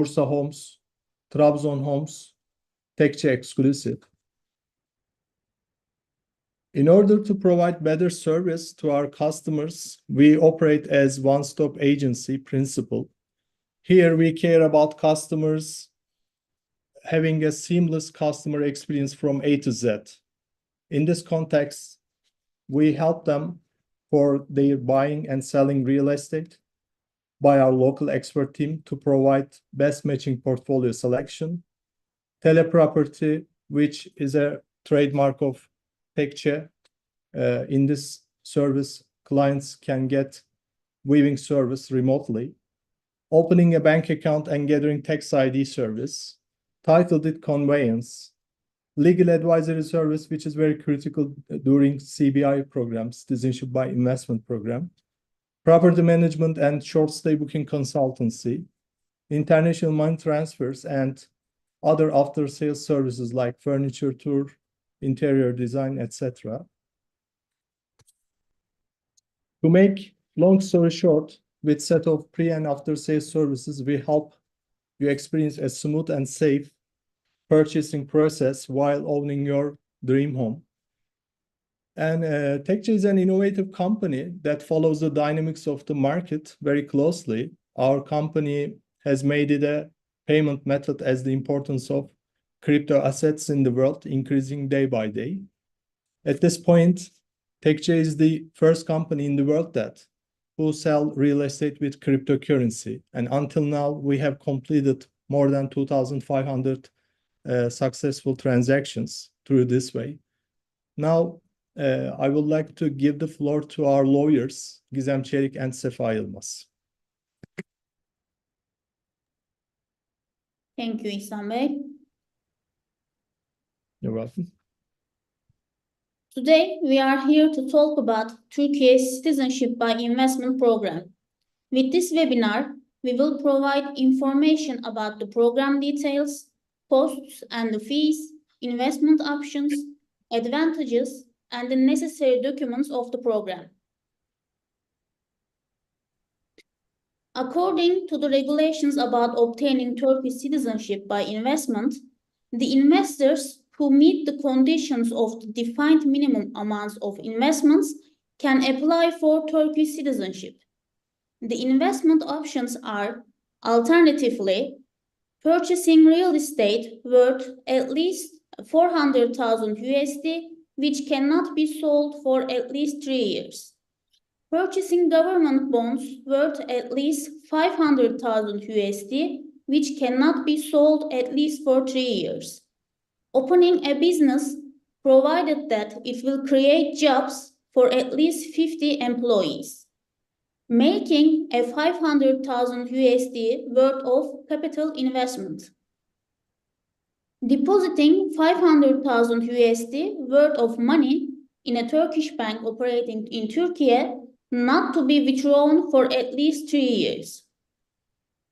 Bursa Homes, Trabzon Homes, TEKCE exclusive. In order to provide better service to our customers, we operate as one-stop agency principle. Here we care about customers having a seamless customer experience from A to Z. In this context, we help them for their buying and selling real estate by our local expert team to provide best matching portfolio selection, teleproperty, which is a trademark of TEKCE. In this service, clients can get viewing service remotely, opening a bank account and gathering tax ID service, title deed conveyance, legal advisory service, which is very critical during CBI program, Citizenship by Investment program, property management and short stay booking consultancy, international money transfers, and other after-sales services like furniture tour, interior design, etc. To make long story short, with set of pre and after-sales services, we help you experience a smooth and safe purchasing process while owning your dream home. And TEKCE is an innovative company that follows the dynamics of the market very closely. Our company has made it a payment method as the importance of crypto assets in the world increasing day by day. At this point, TEKCE is the first company in the world who sell real estate with cryptocurrency. And until now, we have completed more than 2,500 successful transactions through this way. Now, I would like to give the floor to our lawyers, Gizem Çelik and Sefa Yılmaz. Thank you, İhsan Bey. You're welcome. Today, we are here to talk about Turkey's Citizenship by Investment program. With this webinar, we will provide information about the program details, costs and the fees, investment options, advantages, and the necessary documents of the program. According to the regulations about obtaining Turkish citizenship by investment, the investors who meet the conditions of the defined minimum amounts of investments can apply for Turkish citizenship. The investment options are, alternatively, purchasing real estate worth at least 400,000 USD, which cannot be sold for at least 3 years. Purchasing government bonds worth at least 500,000 USD, which cannot be sold at least for 3 years. Opening a business, provided that it will create jobs for at least 50 employees. Making a 500,000 USD worth of capital investment. Depositing 500,000 USD worth of money in a Turkish bank operating in Turkey, not to be withdrawn for at least 3 years.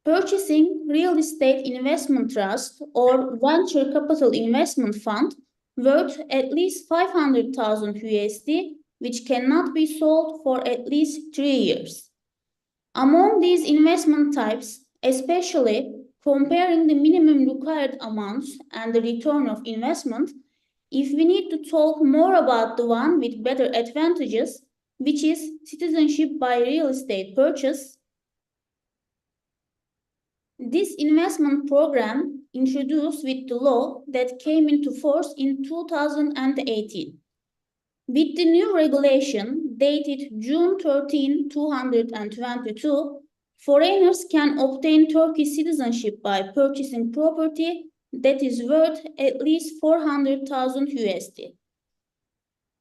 Purchasing real estate investment trust or venture capital investment fund worth at least 500,000 USD, which cannot be sold for at least 3 years. Among these investment types, especially comparing the minimum required amounts and the return of investment, if we need to talk more about the one with better advantages, which is citizenship by real estate purchase, this investment program introduced with the law that came into force in 2018. With the new regulation dated June 13, 2022, foreigners can obtain Turkish citizenship by purchasing property that is worth at least 400,000 USD.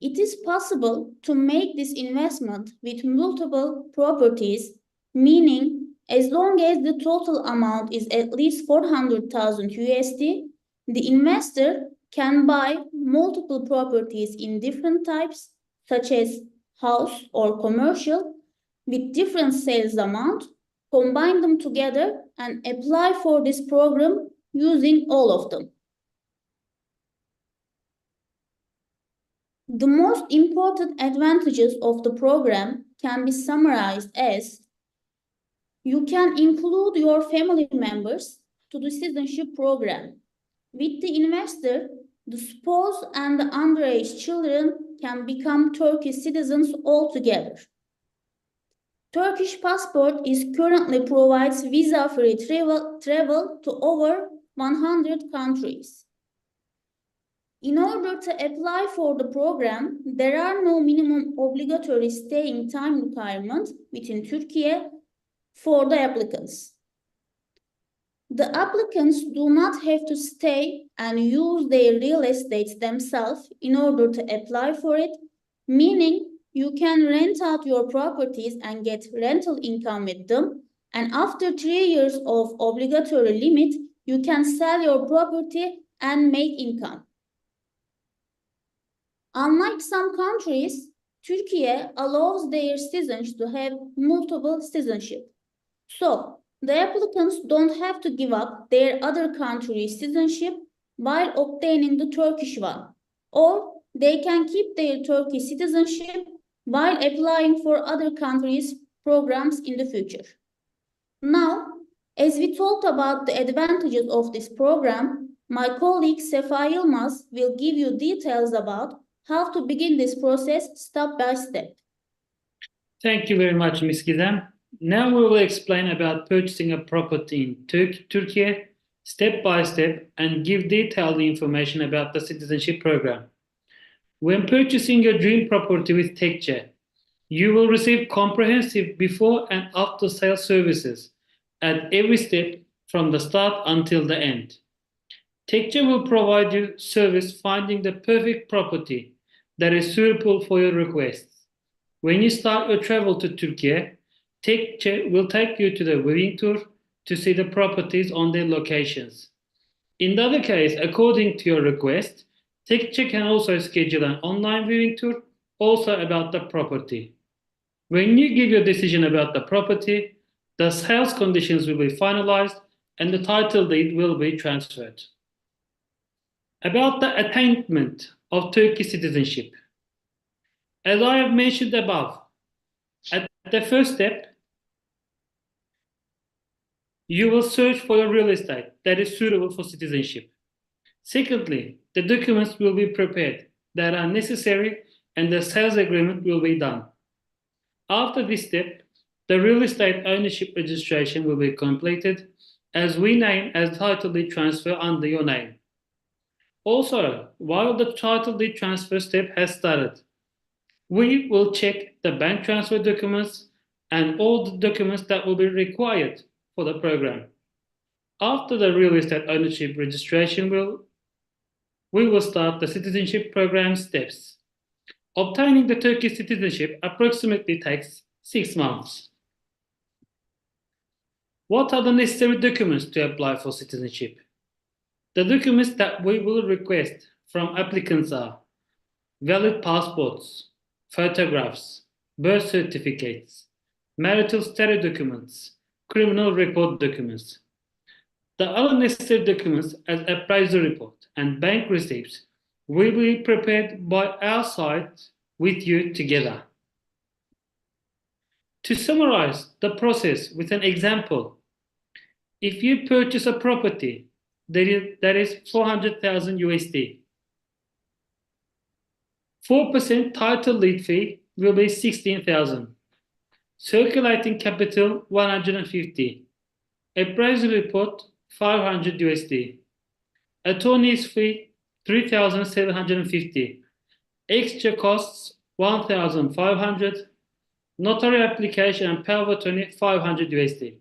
It is possible to make this investment with multiple properties, meaning as long as the total amount is at least 400,000 USD, the investor can buy multiple properties in different types, such as house or commercial, with different sales amount, combine them together and apply for this program using all of them. The most important advantages of the program can be summarized as: you can include your family members to the citizenship program. With the investor, the spouse and the underage children can become Turkish citizens altogether. Turkish passport is currently provides visa-free travel to over 100 countries. In order to apply for the program, there are no minimum obligatory staying time requirements within Turkey for the applicants. The applicants do not have to stay and use their real estate themselves in order to apply for it, meaning you can rent out your properties and get rental income with them, and after 3 years of obligatory limit, you can sell your property and make income. Unlike some countries, Turkey allows their citizens to have multiple citizenship. So, the applicants don't have to give up their other country's citizenship while obtaining the Turkish one, or they can keep their Turkish citizenship while applying for other countries' programs in the future. Now, as we talked about the advantages of this program, my colleague Sefa Yılmaz will give you details about how to begin this process step by step. Thank you very much, Ms. Gizem. Now we will explain about purchasing a property in Turkey step by step and give detailed information about the citizenship program. When purchasing your dream property with TEKCE, you will receive comprehensive before and after sale services at every step from the start until the end. TEKCE will provide you service finding the perfect property that is suitable for your requests. When you start your travel to Turkey, TEKCE will take you to the viewing tour to see the properties on their locations. In the other case, according to your request, TEKCE can also schedule an online viewing tour also about the property. When you give your decision about the property, the sales conditions will be finalized and the title deed will be transferred. About the attainment of Turkish citizenship. As I have mentioned above, at the first step, you will search for a real estate that is suitable for citizenship. Secondly, the documents will be prepared that are necessary and the sales agreement will be done. After this step, the real estate ownership registration will be completed as we name as title deed transfer under your name. Also, while the title deed transfer step has started, we will check the bank transfer documents and all the documents that will be required for the program. After the real estate ownership registration, we will start the citizenship program steps. Obtaining the Turkish citizenship approximately takes 6 months. What are the necessary documents to apply for citizenship? The documents that we will request from applicants are valid passports, photographs, birth certificates, marital status documents, criminal record documents. The other necessary documents as appraisal report and bank receipts will be prepared by our side with you together. To summarize the process with an example, if you purchase a property that is 400,000 USD, 4% title deed fee will be 16,000. Circulating capital 150. Appraisal report 500 USD. Attorney's fee 3,750. Extra costs 1,500. Notary application and power of attorney 500 USD.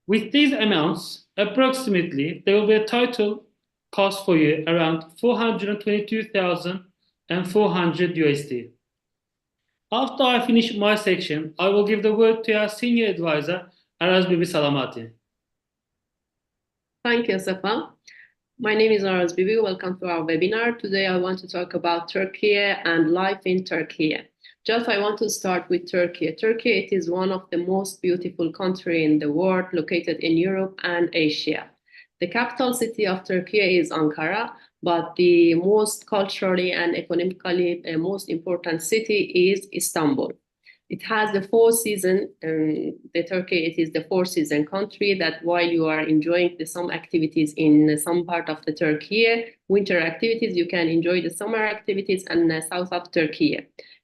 With these amounts, approximately there will be a total cost for you around 422,400 USD. After I finish my section, I will give the word to our senior advisor, Aras Bibi Salamati. Thank you, Sefa. My name is Aras Bibi. Welcome to our webinar. Today I want to talk about Turkey and life in Turkey. Just I want to start with Turkey. Turkey, it is one of the most beautiful countries in the world, located in Europe and Asia. The capital city of Turkey is Ankara, but the most culturally and economically most important city is Istanbul. It has the four season. The Turkey, it is the four season country that while you are enjoying some activities in some part of the Turkey, winter activities, you can enjoy the summer activities in the south of Turkey.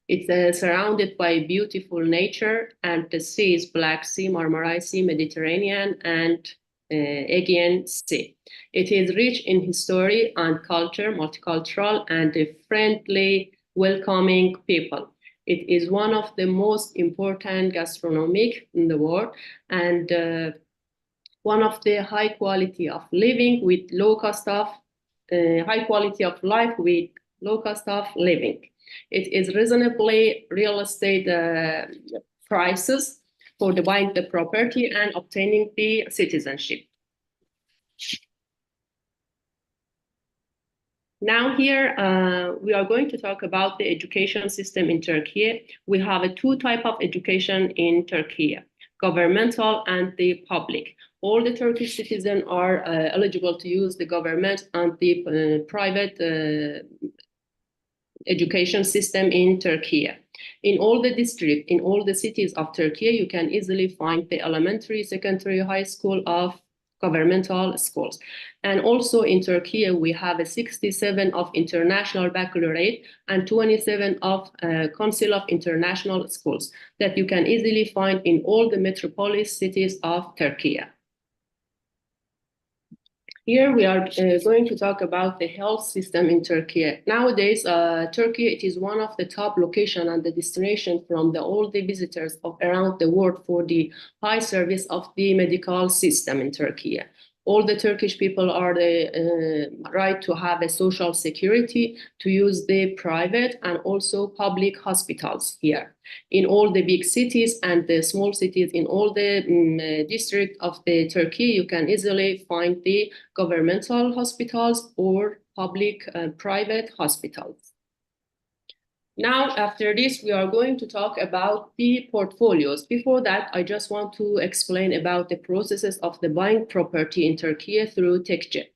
It's surrounded by beautiful nature and the seas, Black Sea, Marmara Sea, Mediterranean, and Aegean Sea. It is rich in history and culture, multicultural, and a friendly, welcoming people. It is one of the most important gastronomic in the world, and one of the high quality of living with low cost of high quality of life with low cost of living. It is reasonably real estate prices for the buying the property and obtaining the citizenship. Now here, we are going to talk about the education system in Turkey. We have two types of education in Turkey, governmental and the public. All the Turkish citizens are eligible to use the government and the private education system in Turkey. In all the districts, in all the cities of Turkey, you can easily find the elementary, secondary, high school of governmental schools. And also in Turkey, we have 67 of international baccalaureate and 27 of Council of International Schools that you can easily find in all the metropolis cities of Turkey. Here we are going to talk about the health system in Turkey. Nowadays, Turkey, it is one of the top location and the destination from all the visitors of around the world for the high service of the medical system in Turkey. All the Turkish people are the right to have a social security, to use the private and also public hospitals here. In all the big cities and the small cities, in all the districts of the Turkey, you can easily find the governmental hospitals or public private hospitals. Now, after this, we are going to talk about the portfolios. Before that, I just want to explain about the processes of the buying property in Turkey through TEKCE.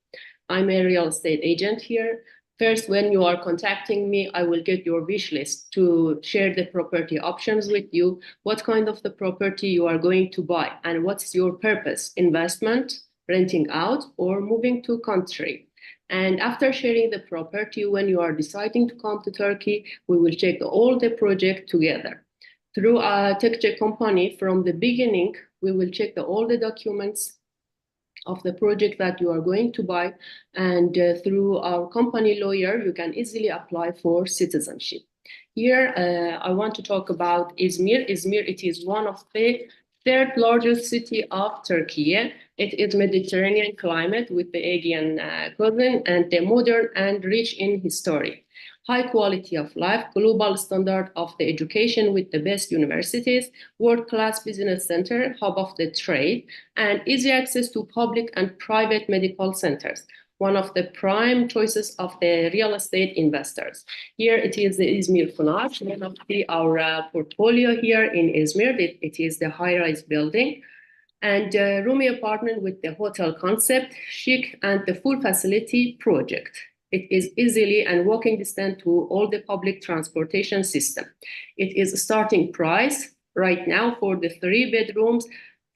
I'm a real estate agent here. First, when you are contacting me, I will get your wish list to share the property options with you, what kind of the property you are going to buy, and what's your purpose, investment, renting out, or moving to country. And after sharing the property, when you are deciding to come to Turkey, we will check all the project together. Through a TEKCE company, from the beginning, we will check all the documents of the project that you are going to buy. And through our company lawyer, you can easily apply for citizenship. Here, I want to talk about Izmir. Izmir, it is one of the third largest city of Turkey. It is Mediterranean climate with the Aegean coast and the modern and rich in history. High quality of life, global standard of the education with the best universities, world-class business center, hub of the trade, and easy access to public and private medical centers. One of the prime choices of the real estate investors. Here it is the Izmir Konak, one of our portfolio here in Izmir. It is the high-rise building and roomy apartment with the hotel concept, chic, and the full facility project. It is easily and walking distance to all the public transportation system. It is starting price right now for the 3 bedrooms,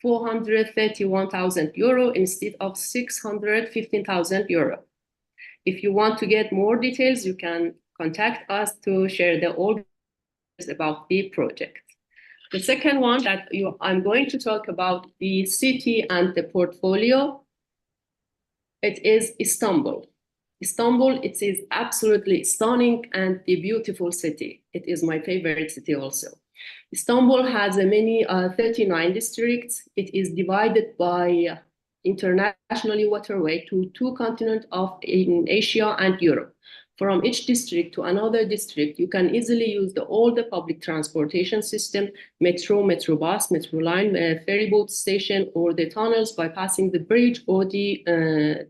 431,000 euro instead of 615,000 euro. If you want to get more details, you can contact us to share all about the project. The second one that I'm going to talk about the city and the portfolio. It is Istanbul. Istanbul, it is absolutely stunning and the beautiful city. It is my favorite city also. Istanbul has many 39 districts. It is divided by internationally waterway to 2 continents in Asia and Europe. From each district to another district, you can easily use all the public transportation system, metro, metro bus, metro line, ferry boat station, or the tunnels by passing the bridge or the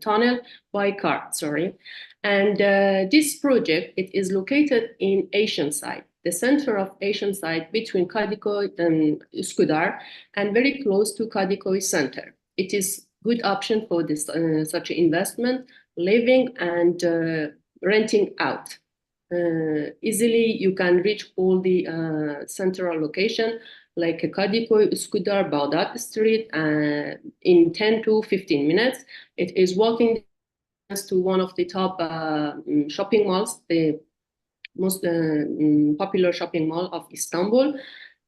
tunnel by car, sorry. And this project, it is located in Asian side, the center of Asian side between Kadıköy and Üsküdar, and very close to Kadıköy center. It is good option for this such investment, living and renting out. easily you can reach all the central location like Kadikoy, Üsküdar, Bağdat Street in 10 to 15 minutes. It is walking to one of the top shopping malls, the most popular shopping mall of Istanbul,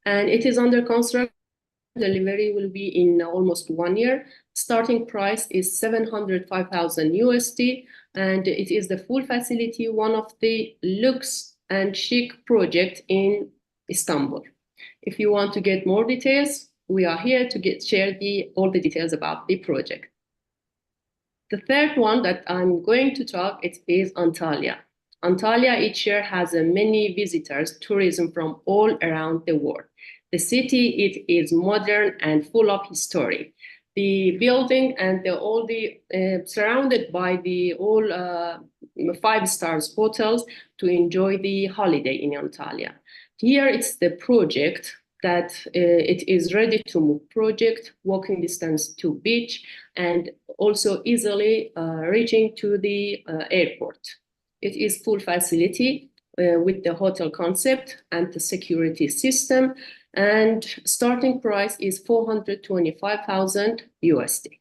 and it is under construction. Delivery will be in almost 1 year. Starting price is 705,000 USD, and it is the full facility, one of the luxe and chic project in Istanbul. If you want to get more details, we are here to share all the details about the project. The third one that I'm going to talk, it is Antalya. Antalya each year has many visitors, tourism from all around the world. The city, it is modern and full of history. The building and surrounded by the all 5-star hotels to enjoy the holiday in Antalya. Here it's the project that it is ready to move project, walking distance to beach, and also easily reaching to the airport. It is full facility with the hotel concept and the security system, and starting price is 425,000 USD.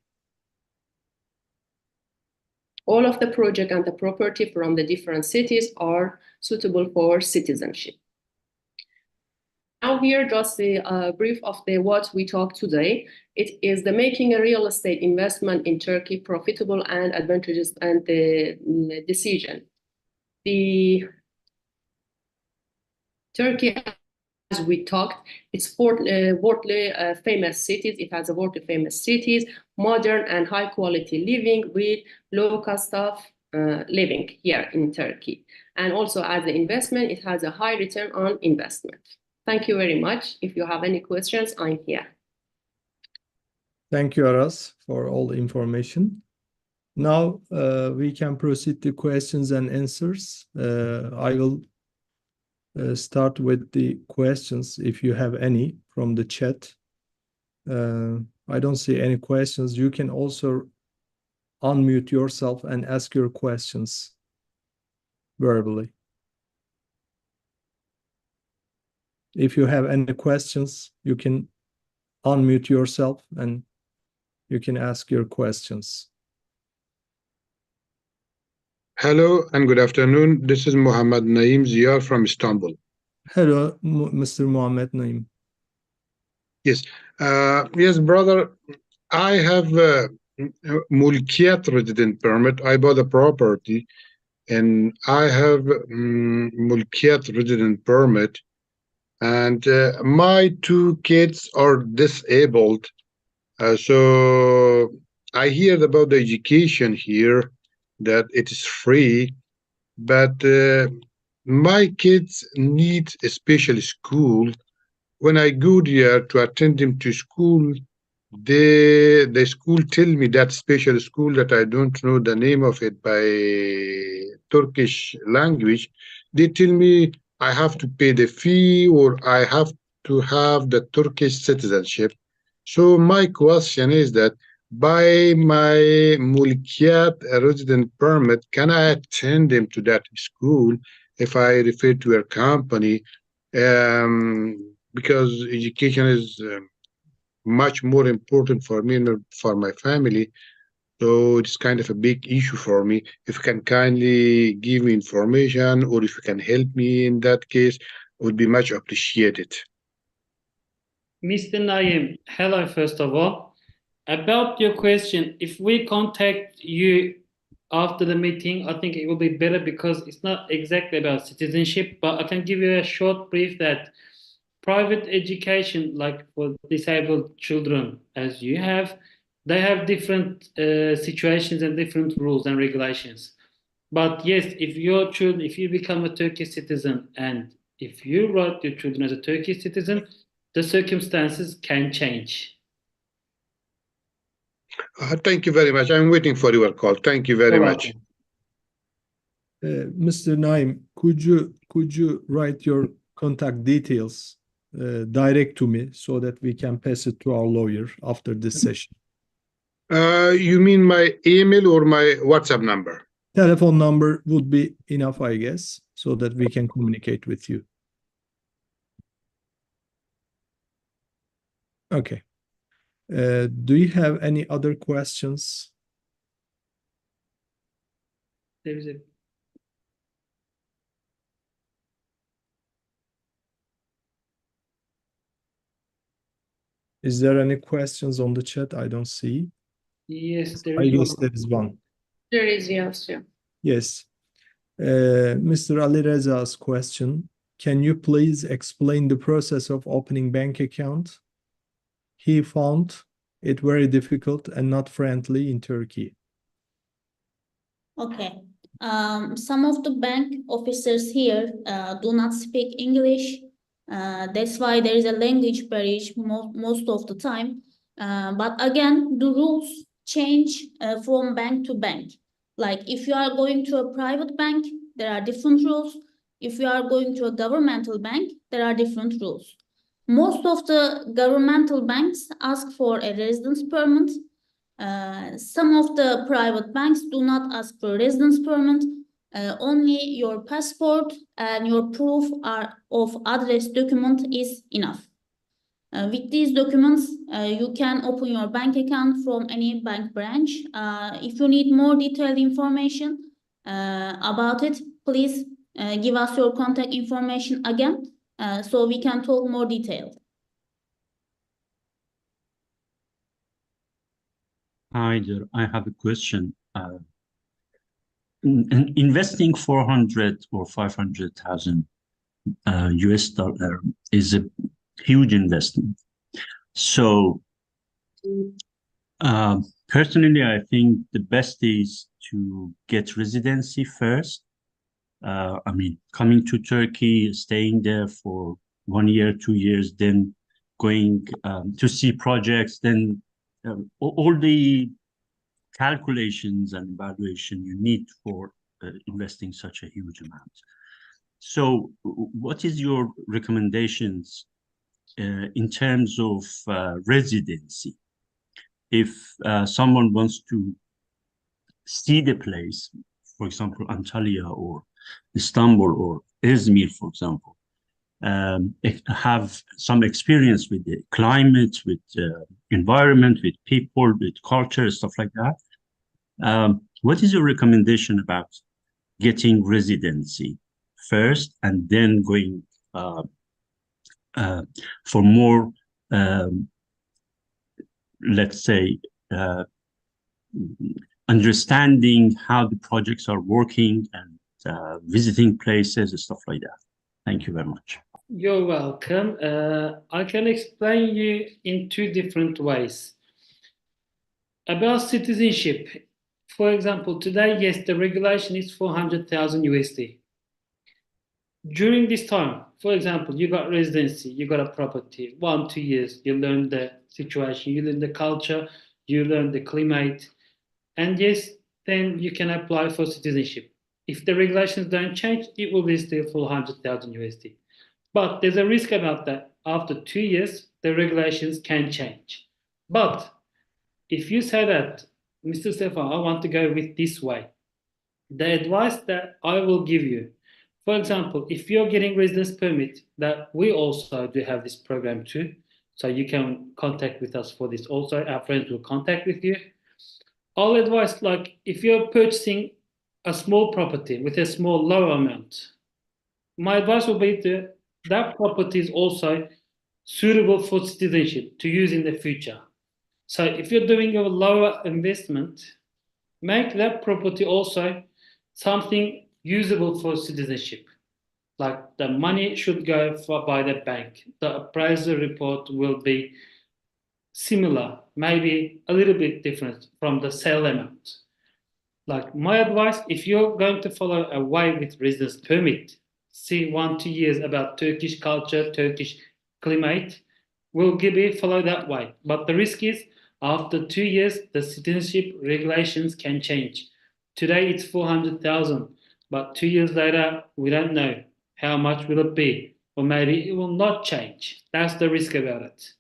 All of the project and the property from the different cities are suitable for citizenship. Now here just the brief of what we talked today. It is the making a real estate investment in Turkey profitable and advantageous and the decision. The Turkey, as we talked, it's worldly famous cities. It has a worldly famous cities, modern and high quality living with low cost of living here in Turkey. And also as an investment, it has a high return on investment. Thank you very much. If you have any questions, I'm here. Thank you, Aras, for all the information. Now we can proceed to questions and answers. I will start with the questions if you have any from the chat. I don't see any questions. You can also unmute yourself and ask your questions verbally. If you have any questions, you can unmute yourself and you can ask your questions. Hello and good afternoon. This is Muhammad Naim Ziyar from Istanbul. Hello, Mr. Muhammad Naim. Yes, yes, brother. I have a Mulkiyat resident permit. I bought a property, and I have Mulkiyat resident permit, and my 2 kids are disabled. So I heard about the education here, that it is free, but my kids need a special school. When I go there to attend them to school, the school tell me that special school that I don't know the name of it by Turkish language. They tell me I have to pay the fee or I have to have the Turkish citizenship. So my question is that by my Mulkiyat resident permit, can I attend them to that school if I refer to your company? Because education is much more important for me and for my family. So it's kind of a big issue for me. If you can kindly give me information or if you can help me in that case, it would be much appreciated. Mr. Naim, hello, first of all. About your question, if we contact you after the meeting, I think it will be better because it's not exactly about citizenship, but I can give you a short brief that private education, like for disabled children as you have, they have different situations and different rules and regulations. But yes, if you become a Turkish citizen and if you write your children as a Turkish citizen, the circumstances can change. Thank you very much. I'm waiting for your call. Thank you very much. Mr. Naim, could you write your contact details direct to me so that we can pass it to our lawyer after this session? You mean my email or my WhatsApp number? Telephone number would be enough, I guess. so that we can communicate with you. Okay. Do you have any other questions? There is a Is there any questions on the chat? I don't see. yes, there I is guess one. there is one. There is, yes, yeah. Yes. Mr. Ali Reza's question. Can you please explain the process of opening bank account? He found it very difficult and not friendly in Turkey. Okay. Some of the bank officers here do not speak English. That's why there is a language barrier most of the time. But again, the rules change from bank to bank. Like if you are going to a private bank, there are different rules. If you are going to a governmental bank, there are different rules. Most of the governmental banks ask for a residence permit. Some of the private banks do not ask for residence permit. Only your passport and your proof of address document is enough. With these documents, you can open your bank account from any bank branch. If you need more detailed information about it, please give us your contact information again so we can talk more detailed. Hi there, I have a question. Investing 400 or 500,000 US dollar is a huge investment. So personally, I think the best is to get residency first. I mean, coming to Turkey, staying there for 1 year, 2 years, then going to see projects, then all the calculations and evaluation you need for investing such a huge amount. So what is your recommendations in terms of residency? If someone wants to see the place, for example, Antalya or Istanbul or Izmir, for example, have some experience with the climate, with environment, with people, with culture, stuff like that. What is your recommendation about getting residency first and then going for more, let's say, understanding how the projects are working and visiting places and stuff like that? Thank you very much. You're welcome. I can explain you in two different ways. About citizenship, for example, today, yes, the regulation is 400,000 USD. During this time, for example, you got residency, you got a property, 1, 2 years, you learn the situation, you learn the culture, you learn the climate, and yes, then you can apply for citizenship. If the regulations don't change, it will be still 400,000 USD. But there's a risk about that. After 2 years, the regulations can change. But if you say that, Mr. Stefan, I want to go with this way, the advice that I will give you, for example, if you're getting residence permit, that we also do have this program too, so you can contact with us for this also. Our friends will contact with you. I'll advise, like, if you're purchasing a small property with a small, low amount, my advice will be that property is also suitable for citizenship to use in the future. So if you're doing a lower investment, make that property also something usable for citizenship. Like the money should go by the bank. The appraisal report will be similar, maybe a little bit different from the sale amount. Like my advice, if you're going to follow a way with residence permit, see 1, 2 years about Turkish culture, Turkish climate, will give you follow that way. But the risk is after 2 years, the citizenship regulations can change. Today it's 400,000, but 2 years later, we don't know how much will it be, or maybe it will not change. That's the risk about it.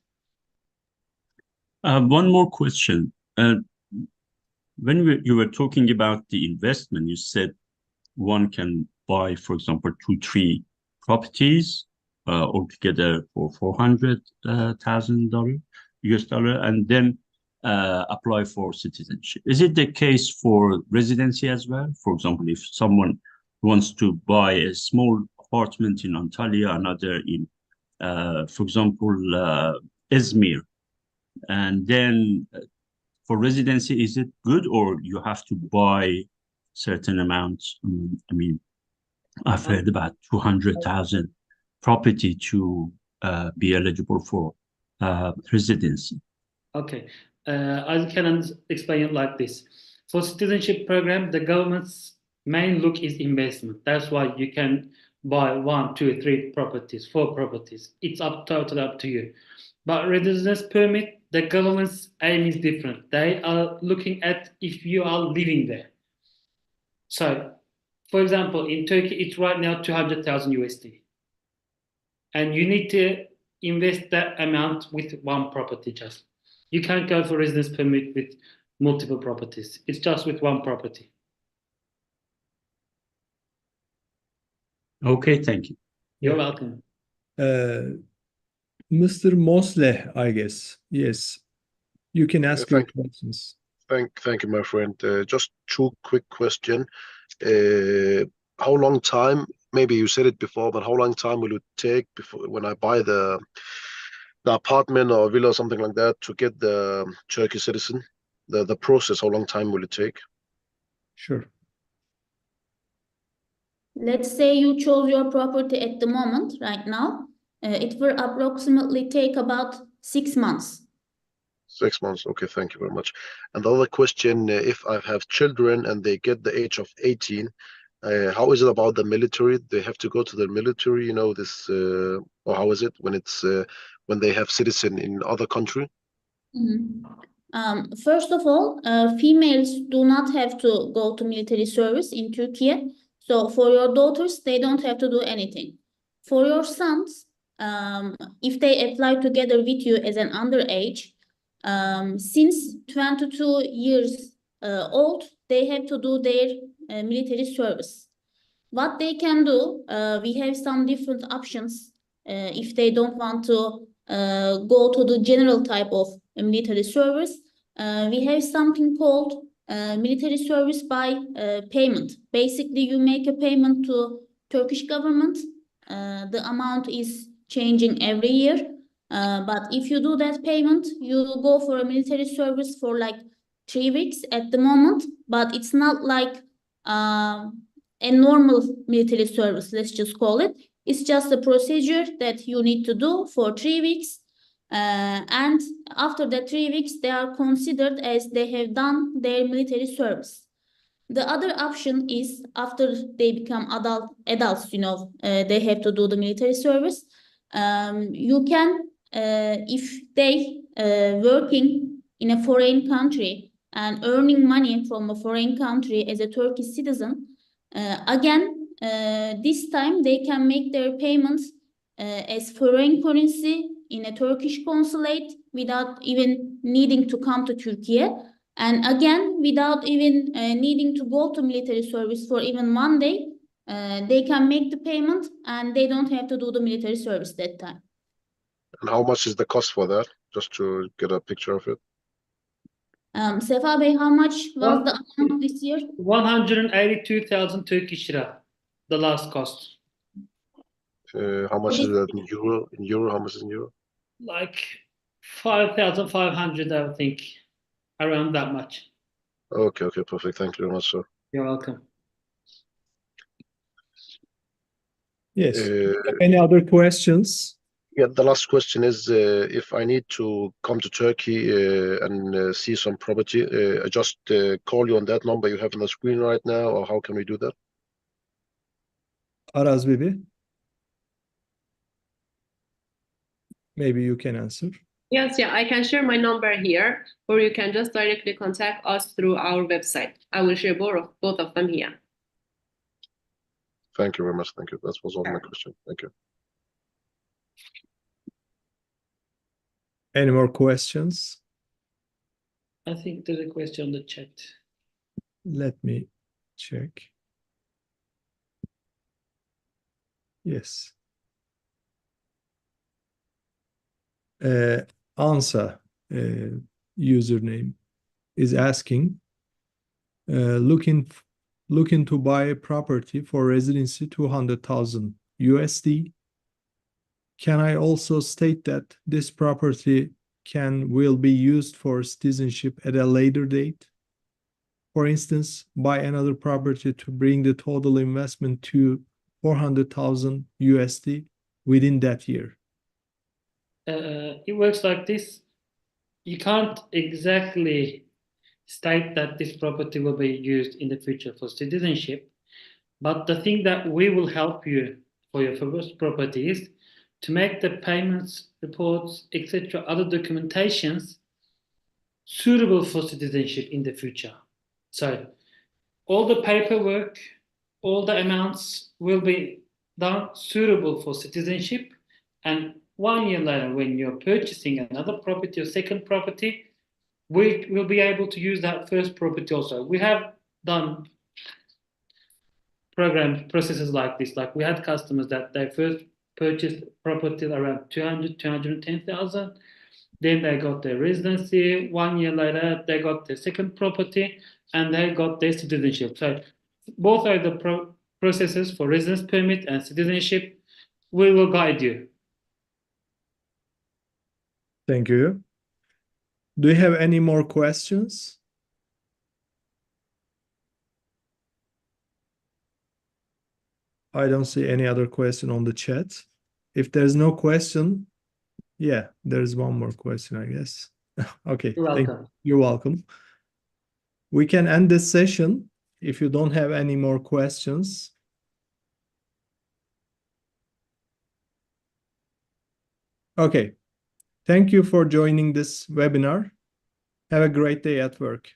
One more question. When you were talking about the investment, you said one can buy, for example, 2-3 properties altogether for $400,000 US dollar, and then apply for citizenship. Is it the case for residency as well? For example, if someone wants to buy a small apartment in Antalya, another in, for example, Izmir, and then for residency, is it good, or you have to buy certain amounts? I mean, I've heard about 200,000 property to be eligible for residency. Okay, I can explain it like this. For citizenship program, the government's main look is investment. That's why you can buy 1, 2, 3 properties, 4 properties. It's totally up to you. But residence permit, the government's aim is different. They are looking at if you are living there. So, for example, in Turkey, it's right now 200,000 USD. And you need to invest that amount with one property just. You can't go for residence permit with multiple properties. It's just with one property. Okay, thank you. You're welcome. Mr. Mosleh, I guess. Yes, you can ask your questions. Thank you, my friend. Just 2 quick questions. How long time? Maybe you said it before, but how long time will it take before when I buy the apartment or villa or something like that to get the Turkish citizen? The process, how long time will it take? Sure. Let's say you chose your property at the moment, right now. It will approximately take about 6 months. 6 months. Okay, thank you very much. And the other question, if I have children and they get the age of 18, how is it about the military? They have to go to the military, you know, this, or how is it when it's when they have citizen in other country? First of all, females do not have to go to military service in Turkey. So for your daughters, they don't have to do anything. For your sons, if they apply together with you as an underage, since 22 years old, they have to do their military service. What they can do, we have some different options if they don't want to go to the general type of military service. We have something called military service by payment. Basically, you make a payment to Turkish government. The amount is changing every year. But if you do that payment, you go for a military service for like 3 weeks at the moment. But it's not like a normal military service, let's just call it. It's just a procedure that you need to do for 3 weeks. And after the 3 weeks, they are considered as they have done their military service. The other option is after they become adults, you know, they have to do the military service. You can, if they working in a foreign country and earning money from a foreign country as a Turkish citizen, again, this time they can make their payments as foreign currency in a Turkish consulate without even needing to come to Turkey. And again, without even needing to go to military service for even 1 day, they can make the payment and they don't have to do the military service that time. And how much is the cost for that? Just to get a picture of it. Sefa Bey, how much was the amount this year? 182,000 Turkish lira, the last cost. How much is that in euro? In euro, how much is in euro? Like 5,500, I think, around that much. Okay, perfect. Thank you very much, sir. You're welcome. Yes. Any other questions? Yeah, the last question is if I need to come to Turkey and see some property, I just call you on that number you have on the screen right now, or how can we do that? Aras Bibi, maybe you can answer. Yes, yeah, I can share my number here, or you can just directly contact us through our website. I will share both of them here. Thank you very much. Thank you. That was all my question. Thank you. Any more questions? I think there's a question on the chat. Let me check. Yes. Ansa username is asking, looking to buy a property for residency 200,000 USD. Can I also state that this property will be used for citizenship at a later date? For instance, buy another property to bring the total investment to 400,000 USD within that year. It works like this. You can't exactly state that this property will be used in the future for citizenship, but the thing that we will help you for your first property is to make the payments, reports, etc., other documentations suitable for citizenship in the future. So all the paperwork, all the amounts will be done suitable for citizenship, and 1 year later, when you're purchasing another property or second property, we will be able to use that first property also. We have done processes like this. Like we had customers that they first purchased property around 210,000. Then they got their residency. 1 year later, they got their second property and they got their citizenship. So both are the processes for residence permit and citizenship. We will guide you. Thank you. Do you have any more questions? I don't see any other question on the chat. If there's no question, yeah, there's one more question, I guess. Okay, You're welcome. You're welcome. We can end this session if you don't have any more questions. Okay, thank you for joining this webinar. Have a great day at work.